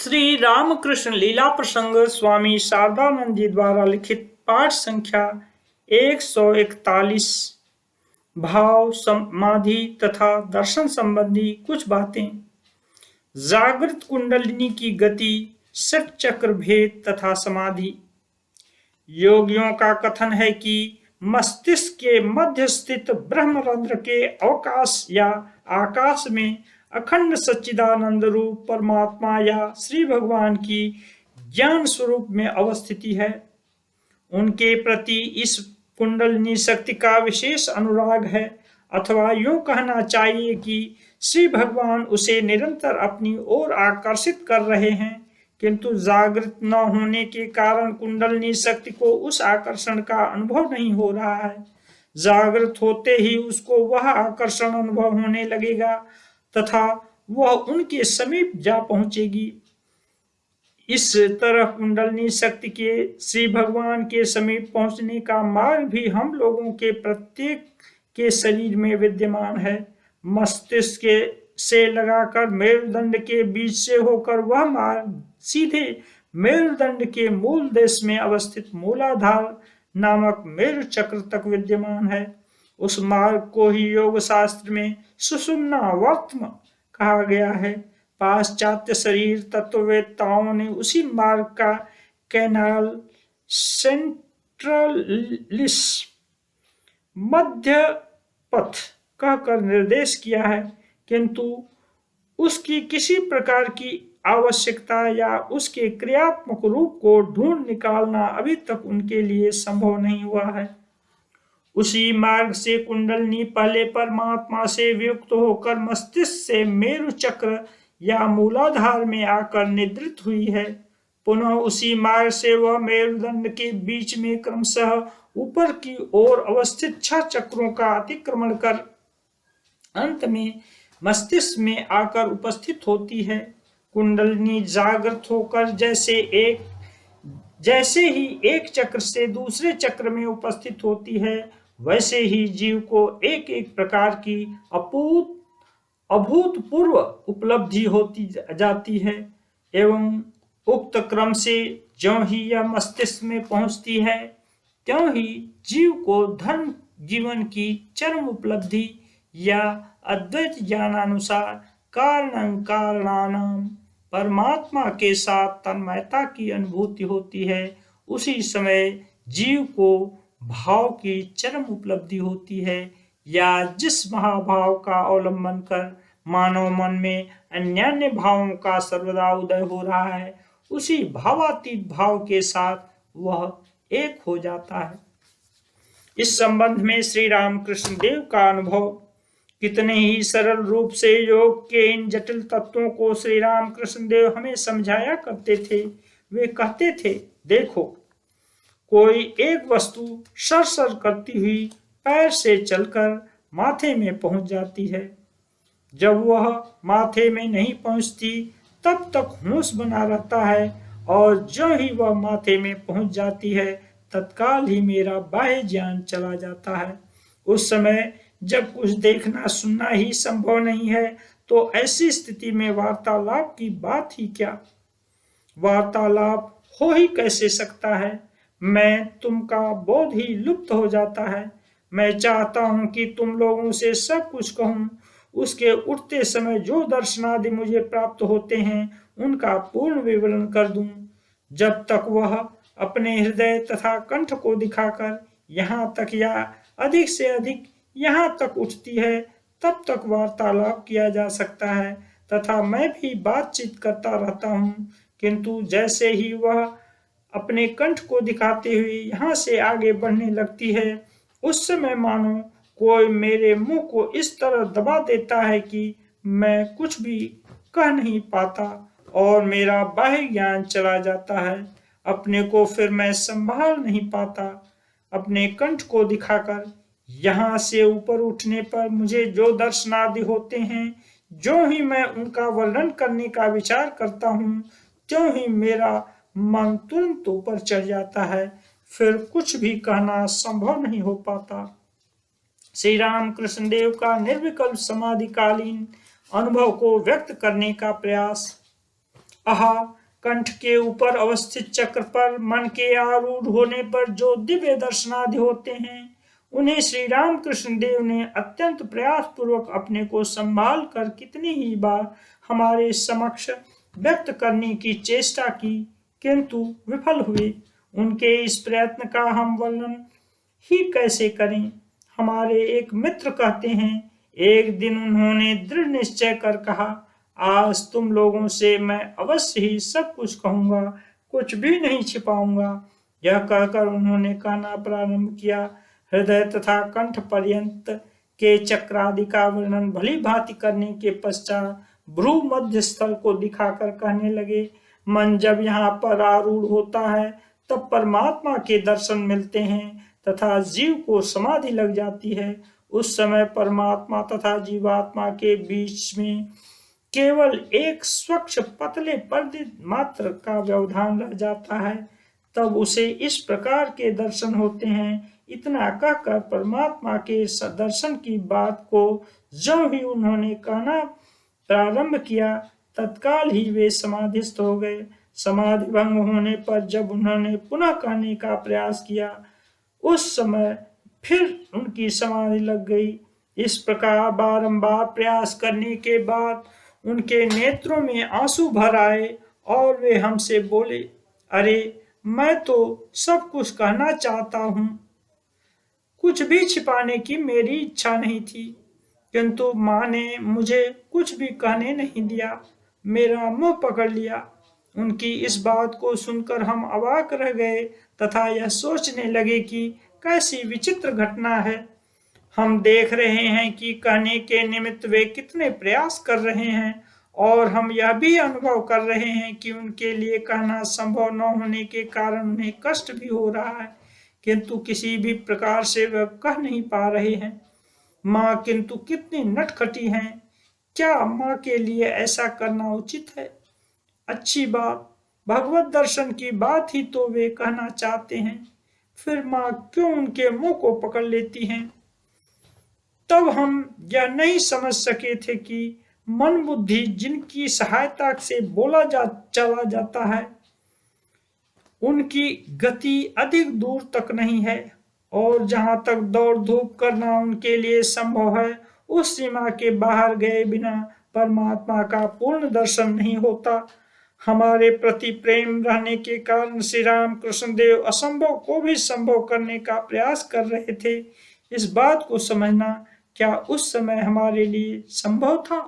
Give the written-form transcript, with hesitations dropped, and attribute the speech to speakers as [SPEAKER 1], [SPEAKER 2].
[SPEAKER 1] श्री रामकृष्ण लीला प्रसंग स्वामी शारदानंद जी द्वारा लिखित पाठ संख्या 141। भाव समाधि तथा दर्शन संबंधी कुछ बातें। जागृत कुंडलिनी की गति, षट चक्र भेद तथा समाधि। योगियों का कथन है कि मस्तिष्क के मध्य स्थित ब्रह्मरंध्र के अवकाश या आकाश में अखंड सच्चिदानंद रूप परमात्मा या श्री भगवान की ज्ञान स्वरूप में अवस्थिति है। उनके प्रति इस कुंडलिनी शक्ति का विशेष अनुराग है, अथवा यूं कहना चाहिए कि श्री भगवान उसे निरंतर अपनी ओर आकर्षित कर रहे हैं, किंतु जागृत न होने के कारण कुंडलिनी शक्ति को उस आकर्षण का अनुभव नहीं हो रहा है। जागृत होते ही उसको वह आकर्षण अनुभव होने लगेगा तथा वह उनके समीप जा पहुंचेगी। इस तरह कुंडलिनी शक्ति के श्री भगवान के समीप पहुंचने का मार्ग भी हम लोगों के प्रत्येक के शरीर में विद्यमान है। मस्तिष्क से लगाकर मेरुदंड के बीच से होकर वह मार्ग सीधे मेरुदंड के मूल देश में अवस्थित मूलाधार नामक मेरु चक्र तक विद्यमान है। उस मार्ग को ही योग शास्त्र में सुषुम्ना वर्त्म कहा गया है। पाश्चात्य शरीर तत्ववेत्ताओं ने उसी मार्ग का कैनाल सेंट्रलिस मध्य पथ कहकर निर्देश किया है, किंतु उसकी किसी प्रकार की आवश्यकता या उसके क्रियात्मक रूप को ढूंढ निकालना अभी तक उनके लिए संभव नहीं हुआ है। उसी मार्ग से कुंडलिनी पहले परमात्मा से वियुक्त होकर मस्तिष्क से मेरु चक्र या मूलाधार में आकर निद्रित हुई है। पुनः उसी मार्ग से वह मेरुदंड के बीच में क्रमशः ऊपर की ओर अवस्थित 6 चक्रों का अतिक्रमण कर अंत में मस्तिष्क में आकर उपस्थित होती है। कुंडलिनी जागृत होकर जैसे ही एक चक्र से दूसरे चक्र में उपस्थित होती है, वैसे ही जीव को एक एक प्रकार की अभूतपूर्व उपलब्धि होती जाती है, एवं उक्त क्रम से ज्यों ही यह मस्तिष्क में पहुंचती है, त्यों ही जीव को धर्म जीवन की चरम उपलब्धि या अद्वैत ज्ञानानुसार कारणं कारणानां परमात्मा के साथ तन्मयता की अनुभूति होती है। उसी समय जीव को भाव की चरम उपलब्धि होती है, या जिस महाभाव का अवलंबन कर मानव मन में अन्यान्य भावों का सर्वदा उदय हो रहा है, उसी भावातीत भाव के साथ वह एक हो जाता है। इस संबंध में श्री रामकृष्ण देव का अनुभव कितने ही सरल रूप से योग के इन जटिल तत्वों को श्री रामकृष्ण देव हमें समझाया करते थे। वे कहते थे, देखो, कोई एक वस्तु सर करती हुई पैर से चलकर माथे में पहुंच जाती है। जब वह माथे में नहीं पहुंचती तब तक होश बना रहता है, और जो ही वह माथे में पहुंच जाती है तत्काल ही मेरा बाह्य ज्ञान चला जाता है। उस समय जब कुछ देखना सुनना ही संभव नहीं है, तो ऐसी स्थिति में वार्तालाप की बात ही क्या। वार्तालाप हो ही कैसे सकता है। मैं तुम का बोध ही लुप्त हो जाता है। मैं चाहता हूं कि तुम लोगों से सब कुछ कहूं, उसके उठते समय जो दर्शनादि मुझे प्राप्त होते हैं उनका पूर्ण विवरण कर दूं। जब तक वह अपने हृदय तथा कंठ को दिखाकर यहाँ तक या अधिक से अधिक यहाँ तक उठती है, तब तक वार्तालाप किया जा सकता है तथा मैं भी बातचीत करता रहता हूँ, किंतु जैसे ही वह अपने कंठ को दिखाते हुए यहाँ से आगे बढ़ने लगती है, उस समय मानो कोई मेरे मुंह को इस तरह दबा देता है कि मैं कुछ भी कह नहीं पाता और मेरा बाह्य ज्ञान चला जाता है। अपने को फिर मैं संभाल नहीं पाता। अपने कंठ को दिखाकर यहाँ से ऊपर उठने पर मुझे जो दर्शनादि होते हैं, जो ही मैं उनका वर्णन करने का विचार करता हूँ, त्यों ही मेरा मन तुरंत ऊपर चढ़ जाता है। फिर कुछ भी कहना संभव नहीं हो पाता। श्री रामकृष्ण देव का निर्विकल्प समाधिकालीन अनुभव को व्यक्त करने का प्रयास। आहा, कंठ के ऊपर अवस्थित चक्र पर मन के आरूढ़ होने पर जो दिव्य दर्शनादि होते हैं, उन्हें श्री रामकृष्ण देव ने अत्यंत प्रयास पूर्वक अपने को संभाल कर कितनी ही बार हमारे समक्ष व्यक्त करने की चेष्टा की, किंतु विफल हुए। उनके इस प्रयत्न का हम वर्णन ही कैसे करें। हमारे एक मित्र कहते हैं, एक दिन उन्होंने दृढ़ निश्चय कर कहा, आज तुम लोगों से मैं अवश्य ही सब कुछ कहूंगा, कुछ भी नहीं छिपाऊंगा। यह कहकर उन्होंने कहना प्रारंभ किया। हृदय तथा कंठ पर्यंत के चक्रादि का वर्णन भली भांति करने के पश्चात भ्रू मध्य स्थल को दिखाकर कहने लगे, मन जब यहाँ पर आरूढ़ होता है तब परमात्मा के दर्शन मिलते हैं तथा जीव को समाधि लग जाती है। उस समय परमात्मा तथा जीवात्मा के बीच में केवल एक स्वच्छ पतले पर्दे मात्र का व्यवधान रह जाता है, तब उसे इस प्रकार के दर्शन होते हैं। इतना कहकर परमात्मा के दर्शन की बात को जो ही उन्होंने कहना प्रारंभ किया, तत्काल ही वे समाधिस्थ हो गए। समाधि भंग होने पर जब उन्होंने पुनः कहने का प्रयास किया, उस समय फिर उनकी समाधि लग गई। इस प्रकार बारंबार प्रयास करने के बाद उनके नेत्रों में आंसू भर आए और वे हमसे बोले, अरे, मैं तो सब कुछ कहना चाहता हूँ, कुछ भी छिपाने की मेरी इच्छा नहीं थी, किंतु माँ ने मुझे कुछ भी कहने नहीं दिया, मेरा मुंह पकड़ लिया। उनकी इस बात को सुनकर हम अवाक रह गए तथा यह सोचने लगे कि कैसी विचित्र घटना है। हम देख रहे हैं कि कहने के निमित्त वे कितने प्रयास कर रहे हैं, और हम यह भी अनुभव कर रहे हैं कि उनके लिए कहना संभव न होने के कारण उन्हें कष्ट भी हो रहा है, किंतु किसी भी प्रकार से वह कह नहीं पा रहे हैं। माँ किंतु कितनी नटखटी हैं, क्या माँ के लिए ऐसा करना उचित है? अच्छी बात, भगवत दर्शन की बात ही तो वे कहना चाहते हैं, फिर माँ क्यों उनके मुंह को पकड़ लेती हैं? तब हम यह नहीं समझ सके थे कि मन बुद्धि जिनकी सहायता से चला जाता है, उनकी गति अधिक दूर तक नहीं है, और जहां तक दौड़ धूप करना उनके लिए संभव है, उस सीमा के बाहर गए बिना परमात्मा का पूर्ण दर्शन नहीं होता। हमारे प्रति प्रेम रहने के कारण श्री राम कृष्ण देव असंभव को भी संभव करने का प्रयास कर रहे थे। इस बात को समझना क्या उस समय हमारे लिए संभव था?